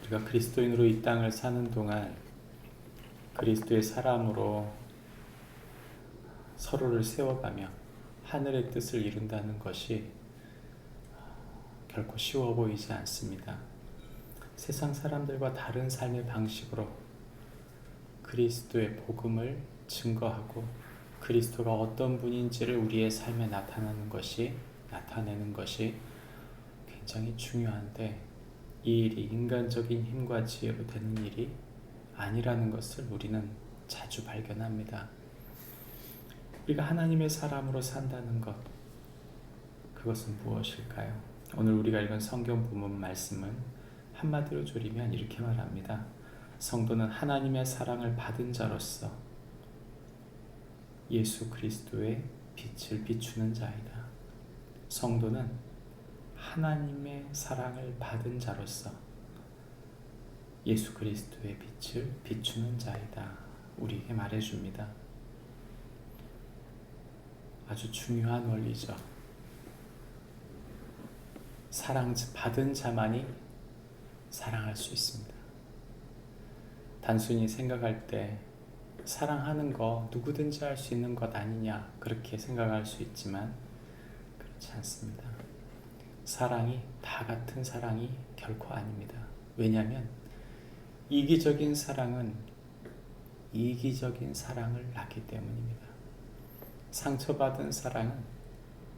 우리가 그리스도인으로 이 땅을 사는 동안 그리스도의 사람으로 서로를 세워가며 하늘의 뜻을 이룬다는 것이 결코 쉬워 보이지 않습니다. 세상 사람들과 다른 삶의 방식으로 그리스도의 복음을 증거하고 그리스도가 어떤 분인지를 우리의 삶에 나타내는 것이 굉장히 중요한데, 이 일이 인간적인 힘과 지혜로 되는 일이 아니라는 것을 우리는 자주 발견합니다. 우리가 하나님의 사람으로 산다는 것, 그것은 무엇일까요? 오늘 우리가 읽은 성경 본문 말씀은 한마디로 조리면 이렇게 말합니다. 성도는 하나님의 사랑을 받은 자로서 예수 그리스도의 빛을 비추는 자이다. 성도는 하나님의 사랑을 받은 자로서 예수 그리스도의 빛을 비추는 자이다. 우리에게 말해줍니다. 아주 중요한 원리죠. 사랑받은 자만이 사랑할 수 있습니다. 단순히 생각할 때 사랑하는 거 누구든지 할 수 있는 것 아니냐, 그렇게 생각할 수 있지만 그렇지 않습니다. 사랑이 다 같은 사랑이 결코 아닙니다. 왜냐하면 이기적인 사랑은 이기적인 사랑을 낳기 때문입니다. 상처받은 사랑은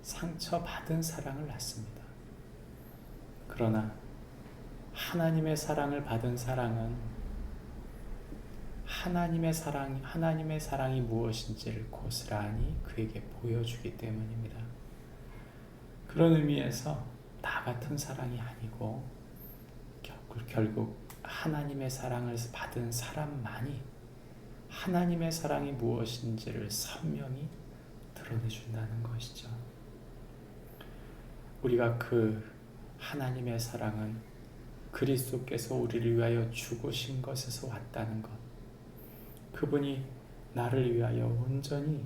상처받은 사랑을 낳습니다. 그러나 하나님의 사랑을 받은 사랑은 하나님의 사랑이 무엇인지를 고스란히 그에게 보여주기 때문입니다. 그런 의미에서 다 같은 사랑이 아니고 결국 하나님의 사랑을 받은 사람만이 하나님의 사랑이 무엇인지를 선명히 드러내준다는 것이죠. 우리가 그 하나님의 사랑은 그리스도께서 우리를 위하여 죽으신 것에서 왔다는 것, 그분이 나를 위하여 온전히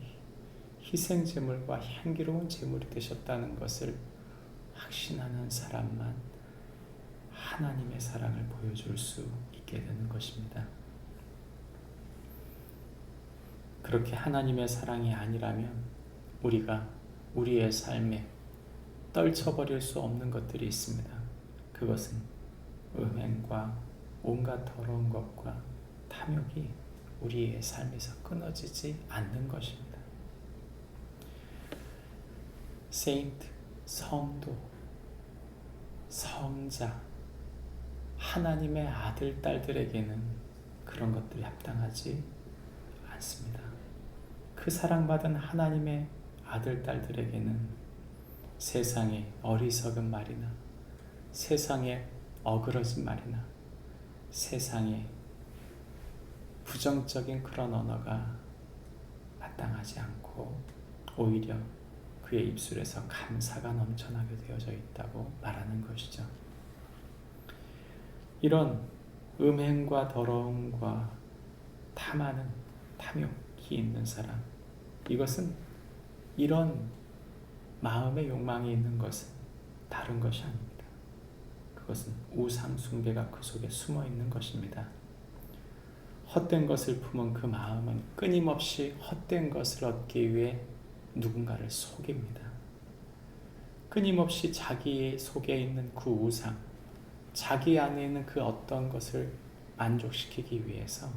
희생제물과 향기로운 제물이 되셨다는 것을 확신하는 사람만 하나님의 사랑을 보여줄 수 있게 되는 것입니다. 그렇게 하나님의 사랑이 아니라면 우리가 우리의 삶에 떨쳐버릴 수 없는 것들이 있습니다. 그것은 음행과 온갖 더러운 것과 탐욕이 우리의 삶에서 끊어지지 않는 것입니다. 세인트, 성도, 성자, 하나님의 아들, 딸들에게는 그런 것들이 합당하지 않습니다. 그 사랑받은 하나님의 아들, 딸들에게는 세상의 어리석은 말이나 세상의 어그러진 말이나 세상의 부정적인 그런 언어가 마땅하지 않고 오히려 그의 입술에서 감사가 넘쳐나게 되어져 있다고 말하는 것이죠. 이런 음행과 더러움과 탐하는 탐욕이 있는 사람, 이것은 이런 마음의 욕망이 있는 것은 다른 것이 아닙니다. 그것은 우상 숭배가 그 속에 숨어 있는 것입니다. 헛된 것을 품은 그 마음은 끊임없이 헛된 것을 얻기 위해 누군가를 속입니다. 끊임없이 자기 속에 있는 그 우상, 자기 안에 있는 그 어떤 것을 만족시키기 위해서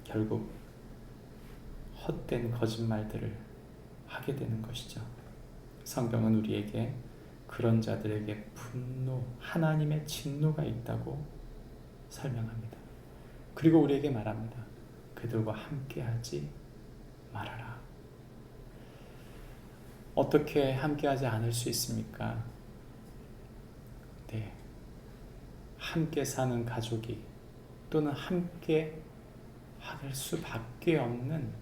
결국 헛된 거짓말들을 하게 되는 것이죠. 성경은 우리에게 그런 자들에게 분노, 하나님의 진노가 있다고 설명합니다. 그리고 우리에게 말합니다. 그들과 함께하지 말아라. 어떻게 함께하지 않을 수 있습니까? 네, 함께 사는 가족이 또는 함께 할 수밖에 없는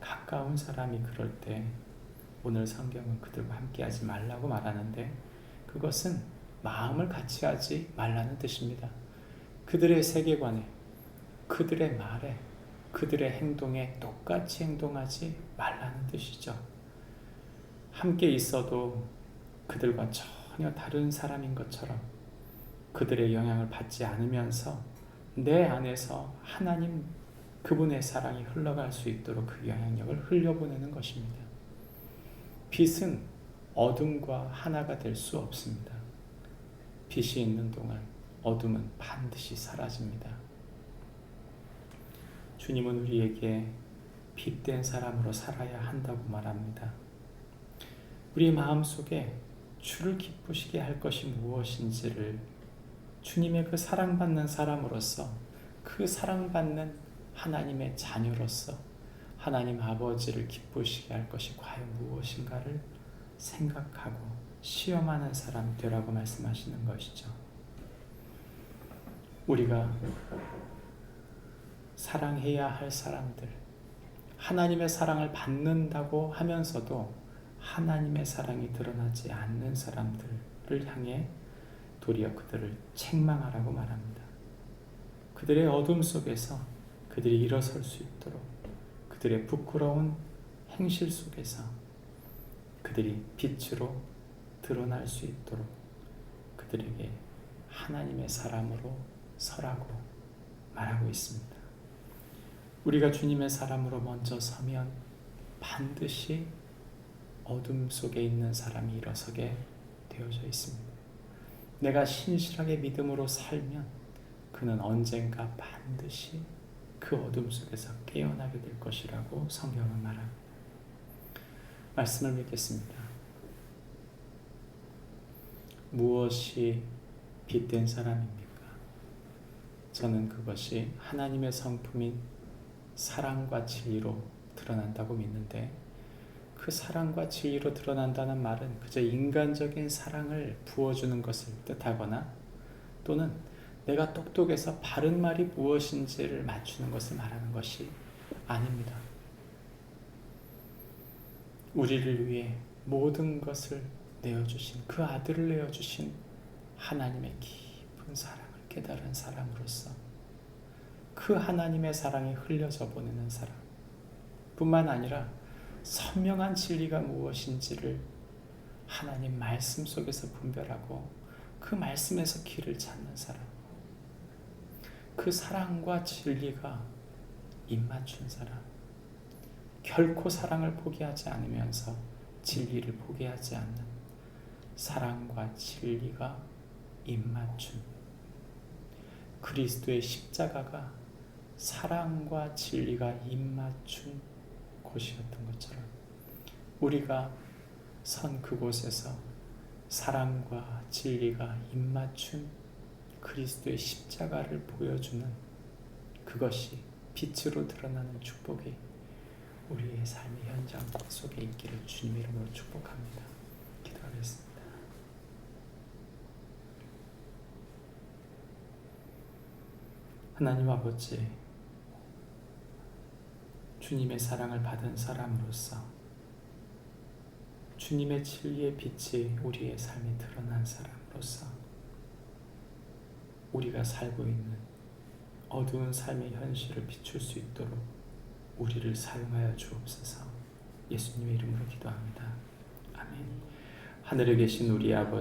가까운 사람이 그럴 때 오늘 성경은 그들과 함께하지 말라고 말하는데, 그것은 마음을 같이 하지 말라는 뜻입니다. 그들의 세계관에, 그들의 말에, 그들의 행동에 똑같이 행동하지 말라는 뜻이죠. 함께 있어도 그들과 전혀 다른 사람인 것처럼 그들의 영향을 받지 않으면서 내 안에서 하나님 그분의 사랑이 흘러갈 수 있도록 그 영향력을 흘려보내는 것입니다. 빛은 어둠과 하나가 될 수 없습니다. 빛이 있는 동안 어둠은 반드시 사라집니다. 주님은 우리에게 빛된 사람으로 살아야 한다고 말합니다. 우리 마음속에 주를 기쁘시게 할 것이 무엇인지를 주님의 그 사랑받는 사람으로서, 그 사랑받는 하나님의 자녀로서 하나님 아버지를 기쁘시게 할 것이 과연 무엇인가를 생각하고 시험하는 사람 되라고 말씀하시는 것이죠. 우리가 사랑해야 할 사람들, 하나님의 사랑을 받는다고 하면서도 하나님의 사랑이 드러나지 않는 사람들을 향해 도리어 그들을 책망하라고 말합니다. 그들의 어둠 속에서 그들이 일어설 수 있도록, 그들의 부끄러운 행실 속에서 그들이 빛으로 드러날 수 있도록 그들에게 하나님의 사람으로 서라고 말하고 있습니다. 우리가 주님의 사람으로 먼저 서면 반드시 어둠 속에 있는 사람이 일어서게 되어져 있습니다. 내가 신실하게 믿음으로 살면 그는 언젠가 반드시 그 어둠 속에서 깨어나게 될 것이라고 성경은 말합니다. 말씀을 믿겠습니다. 무엇이 빛된 사람입니까? 저는 그것이 하나님의 성품인 사랑과 진리로 드러난다고 믿는데, 그 사랑과 진리로 드러난다는 말은 그저 인간적인 사랑을 부어주는 것을 뜻하거나 또는 내가 똑똑해서 바른 말이 무엇인지를 맞추는 것을 말하는 것이 아닙니다. 우리를 위해 모든 것을 내어주신, 그 아들을 내어주신 하나님의 깊은 사랑을 깨달은 사람으로서 그 하나님의 사랑이 흘려져 보내는 사람 뿐만 아니라 선명한 진리가 무엇인지를 하나님 말씀 속에서 분별하고 그 말씀에서 길을 찾는 사람, 그 사랑과 진리가 입맞춘 사람, 결코 사랑을 포기하지 않으면서 진리를 포기하지 않는 사랑과 진리가 입맞춘 그리스도의 십자가가 사랑과 진리가 입맞춘 곳이었던 것처럼 우리가 선 그곳에서 사랑과 진리가 입맞춘 그리스도의 십자가를 보여주는 그것이 빛으로 드러나는 축복이 우리의 삶의 현장 속에 있기를 주님 이름으로 축복합니다. 기도하겠습니다. 하나님 아버지, 주님의 사랑을 받은 사람으로서 주님의 진리의 빛이 우리의 삶에 드러난 사람으로서 우리가 살고 있는 어두운 삶의 현실을 비출 수 있도록 우리를 사용하여 주옵소서. 예수님의 이름으로 기도합니다. 아멘. 하늘에 계신 우리 아버지,